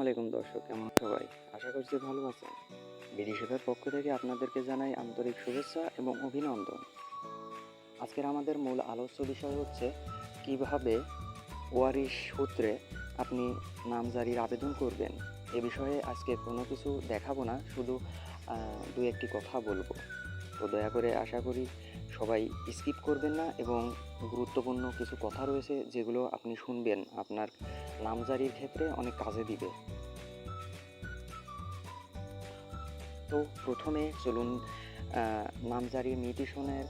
আলাইকুম দর্শক, কেমন সবাই? আশা করছি ভালো আছেন। বিডিসেবার পক্ষ থেকে আপনাদেরকে জানাই আন্তরিক শুভেচ্ছা এবং অভিনন্দন। আজকের আমাদের মূল আলোচ্য বিষয় হচ্ছে কিভাবে ওয়ারিশ সূত্রে আপনি নামজারির আবেদন করবেন। এ বিষয়ে আজকে কোনো কিছু দেখাবো না, শুধু দু একটি কথা বলবো। তো দয়া করে আশা করি সবাই স্কিপ করবেন না এবং গুরুত্বপূর্ণ কিছু কথা রয়েছে যেগুলো আপনি শুনবেন, আপনার নামজারির ক্ষেত্রে অনেক কাজে দিবে। তো প্রথমে চলুন নামজারির মিউটেশনের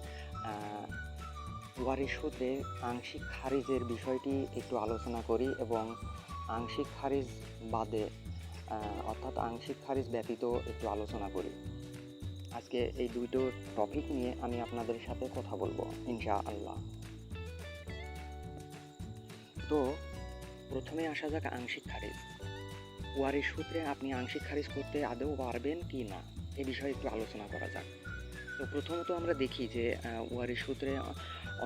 ওয়ারিশ সূত্রে আংশিক খারিজের বিষয়টি একটু আলোচনা করি এবং আংশিক খারিজ বাদে অর্থাৎ আংশিক খারিজ ব্যতীত একটু আলোচনা করি। আজকে এই দুটো টপিক নিয়ে আমি আপনাদের সাথে কথা বলবো ইনশাআল্লাহ। তো প্রথমে আসা যাক আংশিক খারিজ। ওয়ারিশ সূত্রে আপনি আংশিক খারিজ করতে আদৌ পারবেন কি না, এ বিষয়ে একটু আলোচনা করা যাক। তো প্রথমত আমরা দেখি যে ওয়ারিশ সূত্রে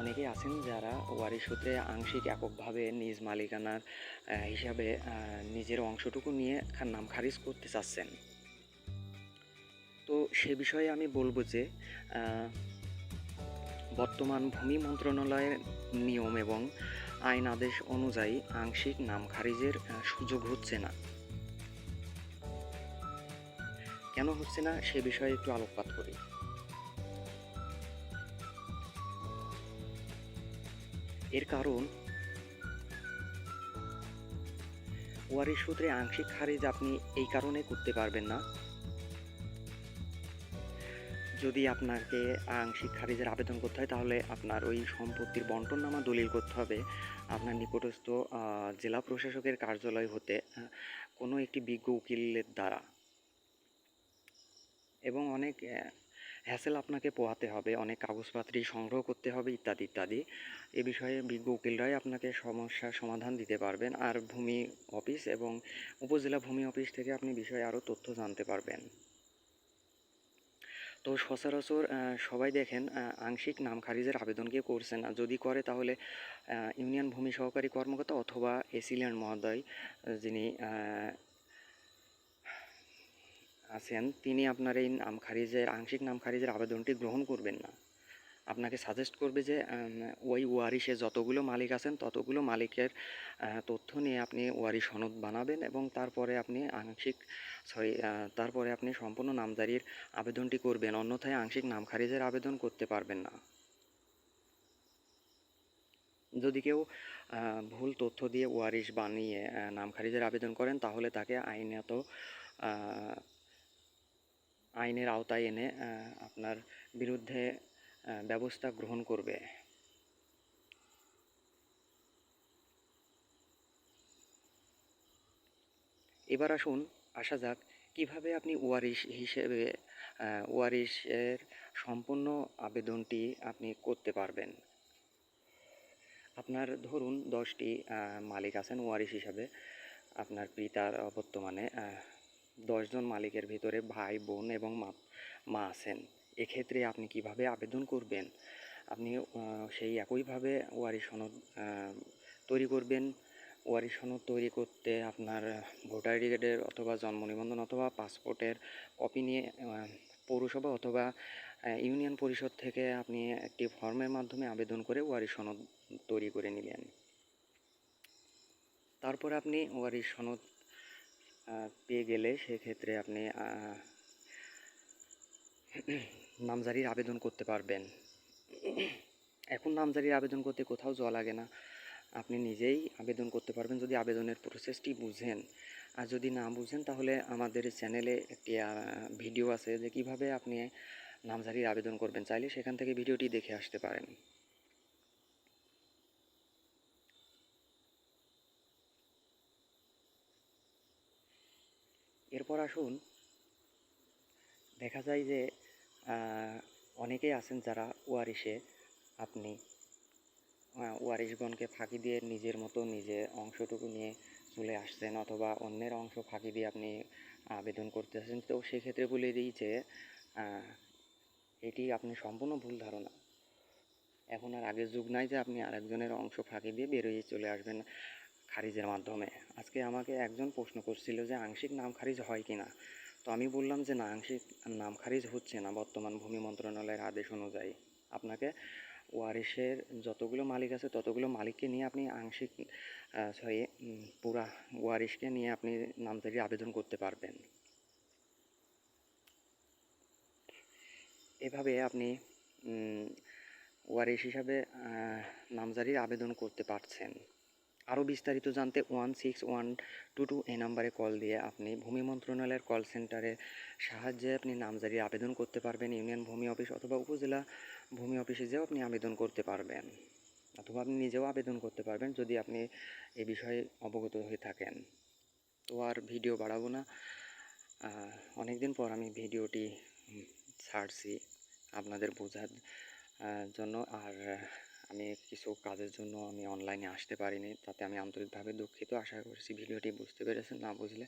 অনেকেই আছেন যারা ওয়ারিশ সূত্রে আংশিক এককভাবে নিজ মালিকানার হিসাবে নিজের অংশটুকু নিয়ে নাম খারিজ করতে চাচ্ছেন। তো সে বিষয়ে আমি বলবো যে বর্তমান ভূমি মন্ত্রণালয়ের নিয়ম এবং আইন আদেশ অনুযায়ী আংশিক নাম খারিজের সুযোগ হচ্ছে না। কেন হচ্ছে না সে বিষয়ে একটু আলোকপাত করি। এর কারণ ওয়ারিশ সূত্রে আংশিক খারিজ আপনি এই কারণে করতে পারবেন না, যদি আপনাকে আংশিক খারিজের আবেদন করতে হয় তাহলে আপনার ওই সম্পত্তির বন্টননামা দলিল করতে হবে আপনার নিকটস্থ জেলা প্রশাসকের কার্যালয় হতে কোনো একটি বিজ্ঞ উকিলের দ্বারা, এবং অনেক হ্যাসেল আপনাকে পোহাতে হবে, অনেক কাগজপত্র সংগ্রহ করতে হবে ইত্যাদি ইত্যাদি। এ বিষয়ে বিজ্ঞ উকিলরাই আপনাকে সমস্যার সমাধান দিতে পারবেন। আর ভূমি অফিস এবং উপজেলা ভূমি অফিস থেকে আপনি বিষয়ে আরও তথ্য জানতে পারবেন। তো সচরাচর সবাই দেখেন আংশিক নাম খারিজের আবেদন কেউ করছে না, যদি করে তাহলে ইউনিয়ন ভূমি সহকারী কর্মকর্তা অথবা এসিল্যান্ড মহোদয় যিনি আছেন তিনি আপনার এই নাম খারিজের আংশিক নাম খারিজের আবেদনটি গ্রহণ করবেন না। আপনাকে সাজেস্ট করবে যে ওই ওয়ারিশে যতগুলো মালিক আছেন ততগুলো মালিকের তথ্য নিয়ে আপনি ওয়ারিশ সনদ বানাবেন এবং তারপরে আপনি সম্পূর্ণ নামজারির আবেদনটি করবেন, অন্যথায় আংশিক নাম খারিজের আবেদন করতে পারবেন না। যদি কেউ ভুল তথ্য দিয়ে ওয়ারিশ বানিয়ে নাম খারিজের আবেদন করেন তাহলে তাকে আইনের আওতায় এনে আপনার বিরুদ্ধে ব্যবস্থা গ্রহণ করবে। এবার আসা যাক কিভাবে আপনি ওয়ারিশের সম্পূর্ণ আবেদনটি আপনি করতে পারবেন। আপনার ধরুন 10টি মালিক আছেন ওয়ারিশ হিসাবে, আপনার পিতার বর্তমানে 10 জন মালিকের ভিতরে ভাই বোন এবং মা আছেন। এক্ষেত্রে আপনি কিভাবে আবেদন করবেন, আপনি সেই একইভাবে ওয়ারিশ সনদ তৈরি করবেন। ওয়ারিশ সনদ তৈরি করতে আপনার ভোটার আইডি কার্ডের অথবা জন্ম নিবন্ধন অথবা পাসপোর্টের কপি নিয়ে পৌরসভা অথবা ইউনিয়ন পরিষদ থেকে আপনি একটি ফর্মের মাধ্যমে আবেদন করে ওয়ারিশ সনদ তৈরি করে নিলেন। তারপর আপনি ওয়ারিশ সনদ পেয়ে গেলে সেক্ষেত্রে আপনি নামজারির আবেদন করতে পারবেন। এখন নামজারির আবেদন করতে কোথাও যাওয়া লাগে না, আপনি নিজেই আবেদন করতে পারবেন যদি আবেদনের প্রসেসটি বুঝেন। আর যদি না বুঝেন তাহলে আমাদের চ্যানেলে একটি ভিডিও আছে যে কিভাবে আপনি নামজারির আবেদন করবেন, চাইলে সেখান থেকে ভিডিওটি দেখে আসতে পারেন। এরপর দেখা যায় যে অনেকেই আছেন যারা ওয়ারিশে আপনি ওয়ারিশগণকে ফাঁকি দিয়ে নিজের মতো নিজে অংশটুকু নিয়ে চলে আসছেন অথবা অন্যের অংশ ফাঁকি দিয়ে আপনি আবেদন করতেছেন। তো সেক্ষেত্রে বলে দিই যে এটি আপনি সম্পূর্ণ ভুল ধারণা। এখন আর আগের যুগ নাই যে আপনি আরেকজনের অংশ ফাঁকি দিয়ে বেরোয় চলে আসবেন খারিজের মাধ্যমে। আজকে আমাকে একজন প্রশ্ন করছিল যে আংশিক নাম খারিজ হয় কি না। তো আমি বললাম যে না, আংশিক নাম খারিজ হচ্ছে না বর্তমান ভূমি মন্ত্রণালয়ের আদেশ অনুযায়ী। আপনাকে ওয়ারিশের যতগুলো মালিক আছে ততগুলো মালিককে নিয়ে আপনি আংশিক পুরা ওয়ারিশকে নিয়ে আপনি নামজারির আবেদন করতে পারবেন। এভাবে আপনি ওয়ারিশ হিসাবে নামজারির আবেদন করতে পারছেন। আরও বিস্তারিত জানতে 1612 এই নাম্বারে কল দিয়ে আপনি ভূমি মন্ত্রণালয়ের কল সেন্টারের সাহায্যে আপনি নামজারির আবেদন করতে পারবেন। ইউনিয়ন ভূমি অফিস অথবা উপজেলা ভূমি অফিসে যেও আপনি আবেদন করতে পারবেন, অথবা আপনি নিজেও আবেদন করতে পারবেন যদি আপনি এ বিষয়ে অবগত হয়ে থাকেন। তো আর ভিডিও বাড়াবো না, অনেক দিন পর আমি ভিডিওটি ছাড়ছি আপনাদের বোঝার জন্য। আর আমি কিছু কাজের জন্য আমি অনলাইনে আসতে পারিনি, তাতে আমি আন্তরিকভাবে দুঃখিত। আশা করছি ভিডিওটি বুঝতে পেরেছেন। না বুঝলে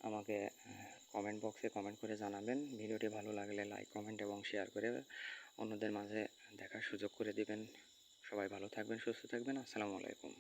আমাকে কমেন্ট বক্সে কমেন্ট করে জানাবেন। ভিডিওটি ভালো লাগলে লাইক, কমেন্ট এবং শেয়ার করে অন্যদের মাঝে দেখার সুযোগ করে দিবেন। সবাই ভালো থাকবেন, সুস্থ থাকবেন। আসসালামু আলাইকুম।